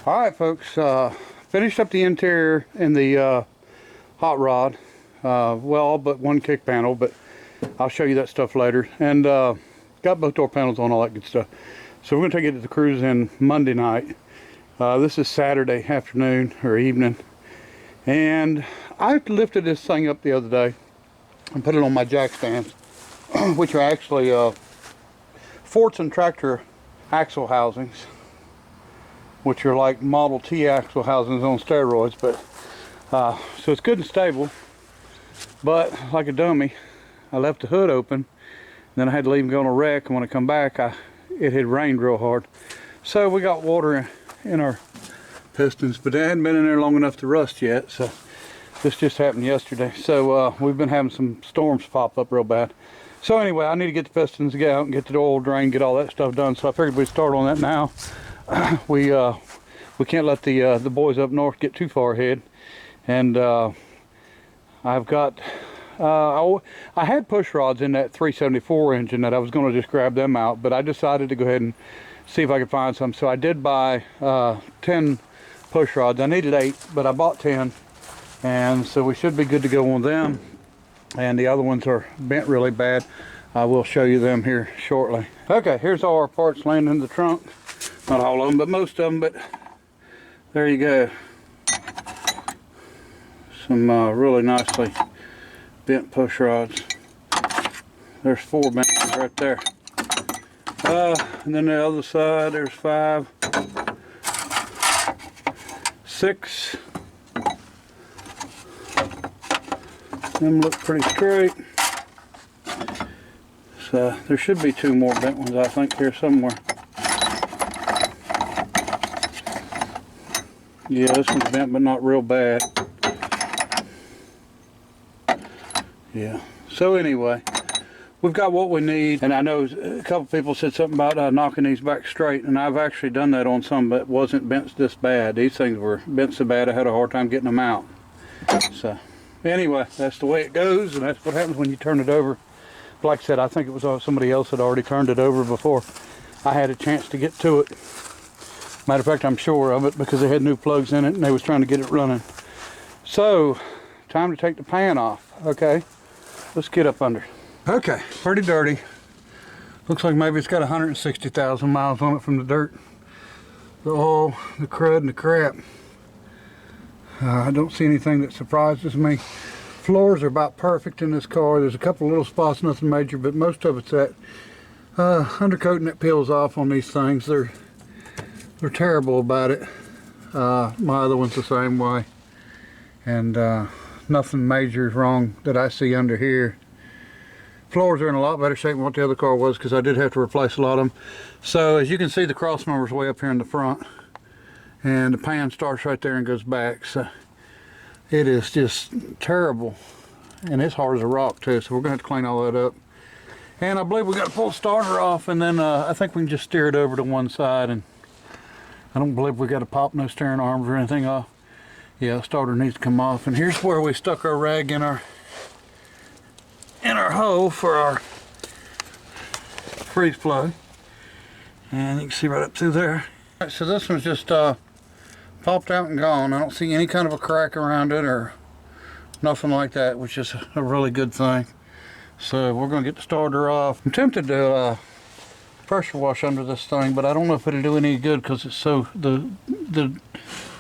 Alright folks, finished up the interior in the hot rod. Well, all but one kick panel, but I'll show you that stuff later. And got both door panels on, all that good stuff. So we're going to take it to the cruise in Monday night. This is Saturday afternoon or evening. And I lifted this thing up the other day and put it on my jack stands, which are actually Fortson tractor axle housings, which are like Model T axle housings on steroids. But so it's good and stable, but like a dummy, I left the hood open, and then I had to leave and go on a wreck, and when I come back, it had rained real hard. So we got water in our pistons, but they hadn't been in there long enough to rust yet, so this just happened yesterday. So we've been having some storms pop up real bad. So anyway, I need to get the pistons out and get the oil drain, get all that stuff done, so I figured we'd start on that now. We can't let the boys up north get too far ahead, and I've got I had push rods in that 374 engine that I was going to just grab them out, but I decided to go ahead and see if I could find some. So I did buy 10 push rods. I needed 8, but I bought 10, and so we should be good to go on them. And the other ones are bent really bad. I will show you them here shortly. Okay, here's all our parts laying in the trunk. Not all of them, but most of them, but there you go. Some really nicely bent push rods. There's 4 bent ones right there. And then the other side, there's 5, 6. Them look pretty straight. So there should be 2 more bent ones, I think, here somewhere. Yeah, this one's bent, but not real bad. Yeah. So anyway, we've got what we need, and I know a couple people said something about knocking these back straight, and I've actually done that on some, but it wasn't bent this bad. These things were bent so bad I had a hard time getting them out. So anyway, that's the way it goes, and that's what happens when you turn it over. But like I said, I think it was somebody else had already turned it over before I had a chance to get to it. Matter of fact, I'm sure of it, because they had new plugs in it and they was trying to get it running. So, time to take the pan off. Okay, let's get up under. Okay, pretty dirty. Looks like maybe it's got 160,000 miles on it from the dirt, the oil, the crud, and the crap. I don't see anything that surprises me. Floors are about perfect in this car. There's a couple of little spots, nothing major, but most of it's that undercoating that peels off on these things. They're terrible about it. My other one's the same way, and nothing major is wrong that I see under here. Floors are in a lot better shape than what the other car was, because I did have to replace a lot of them. So as you can see, the cross members way up here in the front, and the pan starts right there and goes back. So it is just terrible, and it's hard as a rock too, so we're gonna have to clean all that up. And I believe we got to pull the starter off, and then I think we can just steer it over to one side, and I don't believe we got to pop no steering arms or anything off. Yeah, the starter needs to come off. And here's where we stuck our rag in our hole for our freeze plug, and you can see right up through there. All right, so this one's just popped out and gone. I don't see any kind of a crack around it or nothing like that, which is a really good thing. So we're going to get the starter off. I'm tempted to pressure wash under this thing, but I don't know if it'll do any good, because it's so the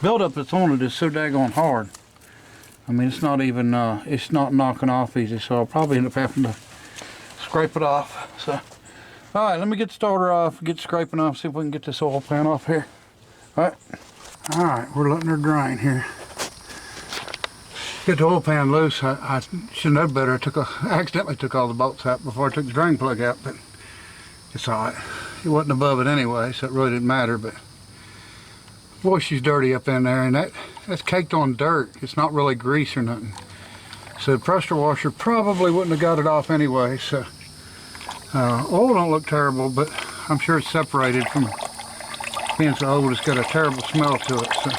buildup that's on it is so daggone hard. I mean, it's not even it's not knocking off easy, so I'll probably end up having to scrape it off. So all right, let me get the starter off, get scraping off, see if we can get this oil pan off here. All right, we're letting her drain here. Get the oil pan loose. I should know better. I accidentally took all the bolts out before I took the drain plug out, but it's all right. It wasn't above it anyway, so it really didn't matter. But boy, she's dirty up in there, and that's caked on dirt. It's not really grease or nothing. So the pressure washer probably wouldn't have got it off anyway. So oil don't look terrible, but I'm sure it's separated from being so old. It's got a terrible smell to it. So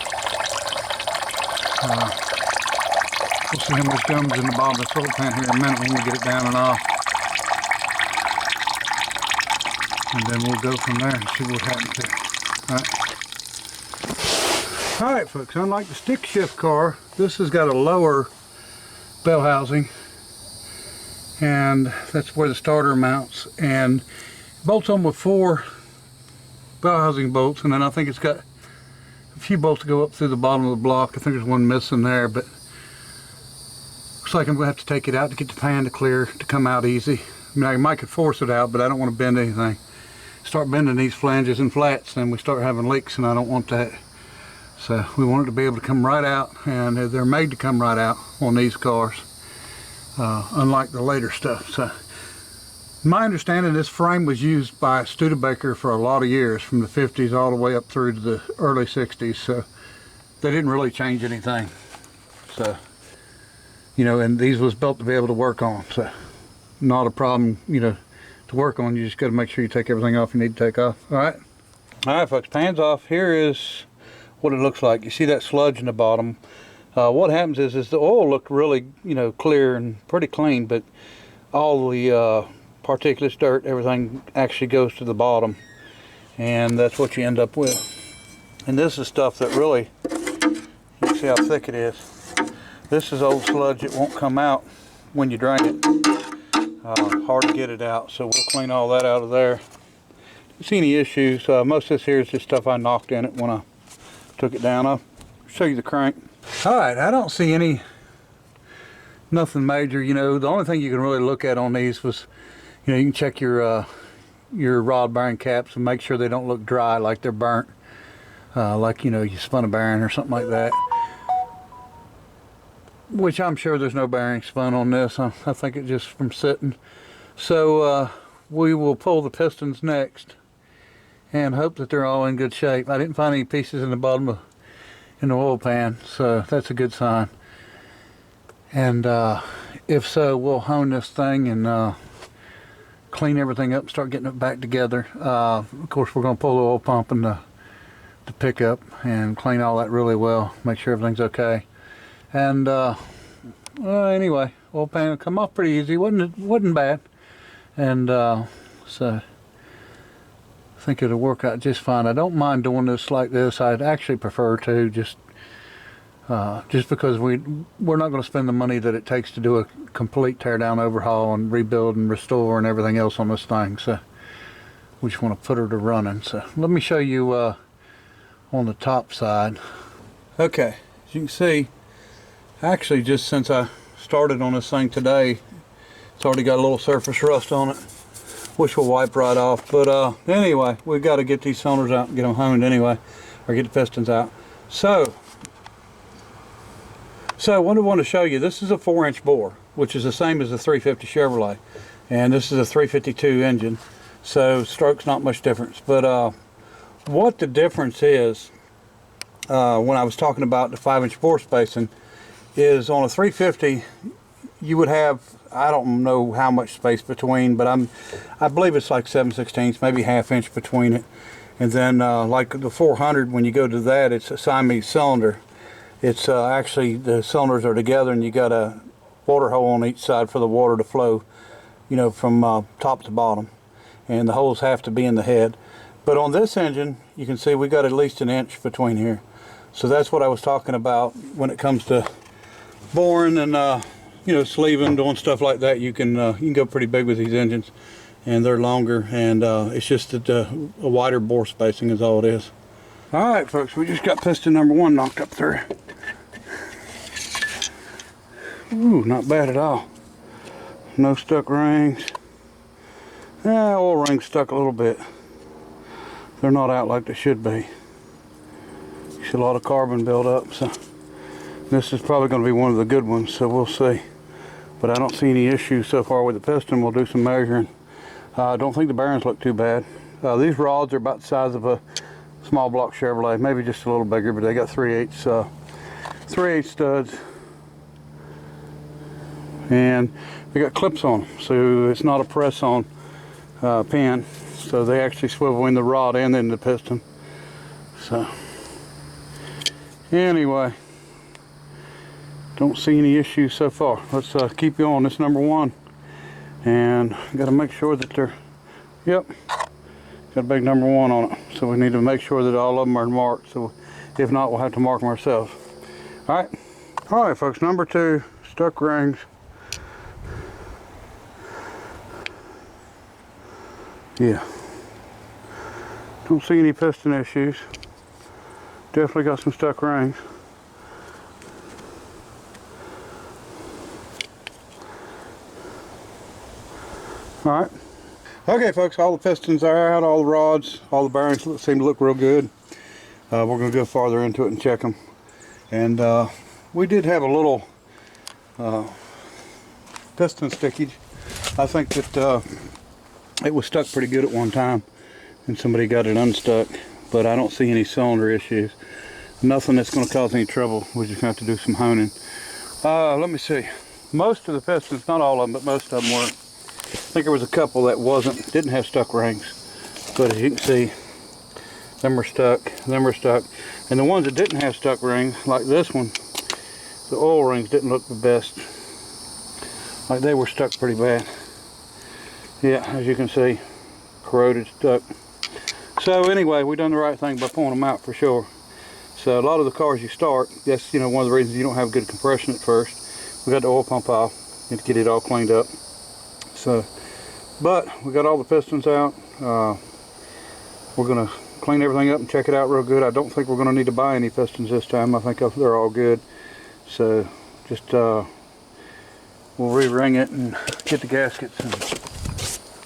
we'll see how much gum's in the bottom of the oil pan here in a minute when we get it down and off. And then we'll go from there and see what happens here. All right. Alright folks, unlike the stick shift car, this has got a lower bell housing, and that's where the starter mounts, and bolts on with 4 bell housing bolts, and then I think it's got a few bolts to go up through the bottom of the block. I think there's one missing there, but looks like I'm going to have to take it out to get the pan to clear, to come out easy. I mean, I might could force it out, but I don't want to bend anything. Start bending these flanges and flats, and we start having leaks, and I don't want that. So we want it to be able to come right out, and they're made to come right out on these cars, unlike the later stuff. So my understanding, this frame was used by Studebaker for a lot of years, from the 50s all the way up through to the early 60s, so they didn't really change anything. So, you know, and these was built to be able to work on, so not a problem, you know, to work on. You just got to make sure you take everything off you need to take off. All right folks, pan's off. Here is what it looks like. You see that sludge in the bottom. What happens is the oil looked really, you know, clear and pretty clean, but all the particulates, dirt, everything actually goes to the bottom, and that's what you end up with. And this is stuff that really, you can see how thick it is. This is old sludge. It won't come out when you drain it. Hard to get it out, so we'll clean all that out of there. Don't see any issues. Most of this here is just stuff I knocked in it when I took it down. I'll show you the crank. Alright, I don't see nothing major. You know, the only thing you can really look at on these was, you know, you can check your rod bearing caps and make sure they don't look dry, like they're burnt, like, you know, you spun a bearing or something like that, which I'm sure there's no bearing spun on this. I think it's just from sitting. So we will pull the pistons next and hope that they're all in good shape. I didn't find any pieces in the bottom in the oil pan, so that's a good sign. And if so, we'll hone this thing and clean everything up, start getting it back together. Of course, we're going to pull the oil pump and the pickup and clean all that really well, make sure everything's okay. And well, anyway, oil pan will come off pretty easy. Wasn't bad. And so I think it'll work out just fine. I don't mind doing this like this. I'd actually prefer to, just because we're not going to spend the money that it takes to do a complete teardown, overhaul, and rebuild and restore and everything else on this thing. So we just want to put her to running. So let me show you on the top side. Okay, as you can see, actually just since I started on this thing today, it's already got a little surface rust on it, which will wipe right off. But anyway, we've got to get these cylinders out and get them honed anyway, or get the pistons out. So what I want to show you, this is a 4-inch bore, which is the same as the 350 Chevrolet, and this is a 352 engine, so stroke's not much difference. But what the difference is, when I was talking about the 5-inch bore spacing, is on a 350 you would have, I don't know how much space between, but I believe it's like 7/16, maybe ½ inch between it. And then like the 400, when you go to that, it's a Siamese cylinder. It's actually, the cylinders are together, and you got a water hole on each side for the water to flow, you know, from top to bottom, and the holes have to be in the head. But on this engine, you can see we got at least 1 inch between here. So that's what I was talking about when it comes to boring and you know, sleeving, doing stuff like that. You can go pretty big with these engines, and they're longer, and it's just that a wider bore spacing is all it is. All right, folks, we just got piston number 1 knocked up through. Ooh, not bad at all. No stuck rings. Yeah, oil rings stuck a little bit. They're not out like they should be. There's a lot of carbon buildup, so this is probably going to be one of the good ones, so we'll see. But I don't see any issues so far with the piston. We'll do some measuring. I don't think the bearings look too bad. These rods are about the size of a small block Chevrolet, maybe just a little bigger, but they got 3/8 studs, and they got clips on them, so it's not a press-on pin. So they actually swivel in the rod and in the piston. So anyway, don't see any issues so far. Let's keep going. This number 1, and got to make sure that they're, yep, got a big number 1 on it. So we need to make sure that all of them are marked. So If not, we'll have to mark them ourselves. All right, folks. Number 2, stuck rings. Yeah. Don't see any piston issues. Definitely got some stuck rings. All right. Okay, folks, all the pistons are out, all the rods, all the bearings seem to look real good. We're going to go farther into it and check them. And we did have a little piston stickage. I think that it was stuck pretty good at one time, and somebody got it unstuck. But I don't see any cylinder issues. Nothing that's going to cause any trouble. We just have to do some honing. Let me see. Most of the pistons, not all of them, but most of them were. I think there was a couple that didn't have stuck rings. But as you can see, them are stuck, and the ones that didn't have stuck rings, like this one, the oil rings didn't look the best. Like they were stuck pretty bad. Yeah, as you can see, corroded, stuck. So anyway, we done the right thing by pulling them out for sure. So a lot of the cars you start, that's one of the reasons you don't have good compression at first. We got the oil pump off, need to get it all cleaned up. So, but we got all the pistons out. We're gonna clean everything up and check it out real good. I don't think we're gonna need to buy any pistons this time. I think they're all good. So just we'll re-ring it and get the gaskets and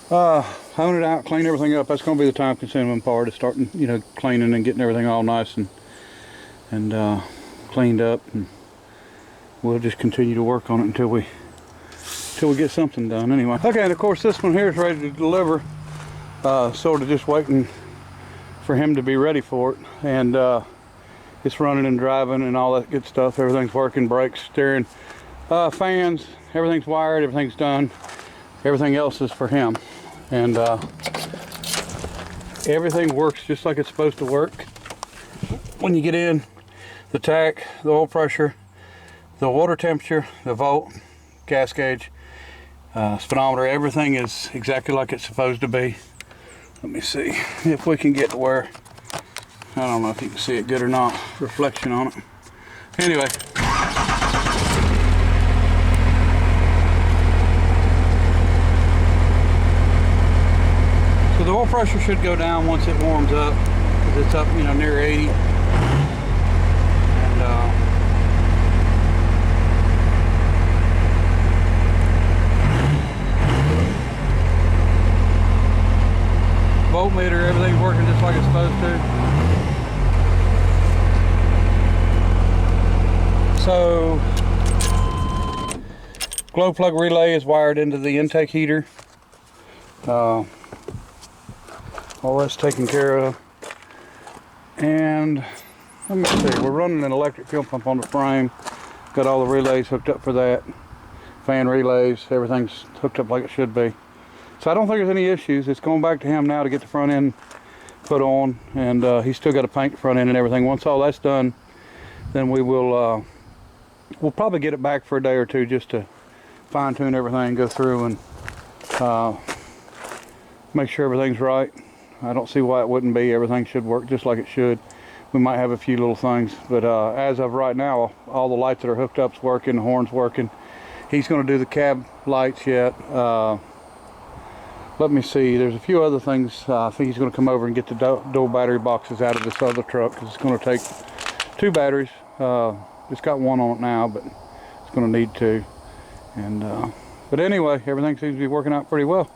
hone it out, clean everything up. That's gonna be the time consuming part, is starting cleaning and getting everything all nice and cleaned up, and we'll just continue to work on it until we get something done anyway. Okay, and of course this one here is ready to deliver. Sort of just waiting for him to be ready for it, and it's running and driving and all that good stuff. Everything's working, brakes, steering, fans, everything's wired, everything's done. Everything else is for him, and everything works just like it's supposed to work. When you get in, the tach, the oil pressure, the water temperature, the volt, gas gauge, speedometer, everything is exactly like it's supposed to be. Let me see if we can get to where, I don't know if you can see it good or not, reflection on it. Anyway. So the oil pressure should go down once it warms up, because it's up, near 80. And voltmeter, everything's working just like it's supposed to. So, glow plug relay is wired into the intake heater. All that's taken care of. And let me see, we're running an electric fuel pump on the frame. Got all the relays hooked up for that. Fan relays, everything's hooked up like it should be. So I don't think there's any issues. It's going back to him now to get the front end put on, and he's still got to paint the front end and everything. Once all that's done, then we will we'll probably get it back for a day or two just to fine tune everything, go through and make sure everything's right. I don't see why it wouldn't be. Everything should work just like it should. We might have a few little things, but as of right now, all the lights that are hooked up's working, the horn's working. He's going to do the cab lights yet. Let me see, there's a few other things. I think he's going to come over and get the dual battery boxes out of this other truck, because it's going to take 2 batteries. It's got 1 on it now, but it's going to need 2. And but anyway, everything seems to be working out pretty well.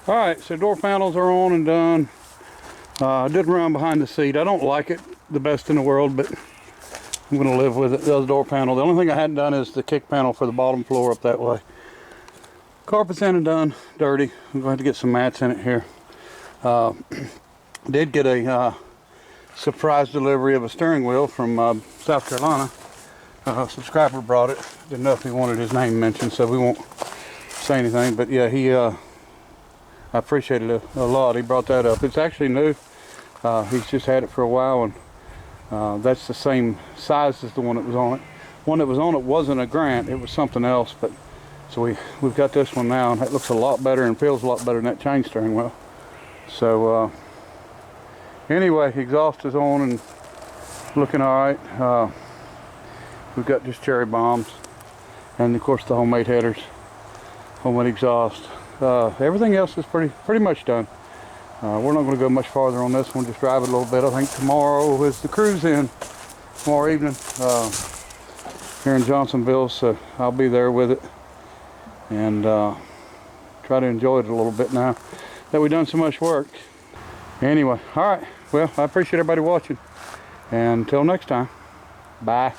Alright, so door panels are on and done. I did run behind the seat. I don't like it the best in the world, but I'm going to live with it. The other door panel. The only thing I hadn't done is the kick panel for the bottom floor up that way. Carpet's in and done, dirty. I'm going to have to get some mats in it here. Did get a surprise delivery of a steering wheel from South Carolina. A subscriber brought it. Didn't know if he wanted his name mentioned, so we won't say anything. But yeah, I appreciate it a lot. He brought that up. It's actually new. He's just had it for a while, and that's the same size as the one that was on it. One that was on it wasn't a Grant, it was something else. But so we've got this one now, and it looks a lot better and feels a lot better than that chain steering wheel. So anyway, exhaust is on and looking all right. We've got just cherry bombs, and of course the homemade headers, homemade exhaust. Everything else is pretty much done. We're not going to go much farther on this one, just drive it a little bit. I think tomorrow is the cruise in, tomorrow evening, here in Johnsonville, so I'll be there with it and try to enjoy it a little bit now that we've done so much work. Anyway, all right, well, I appreciate everybody watching, and until next time, bye.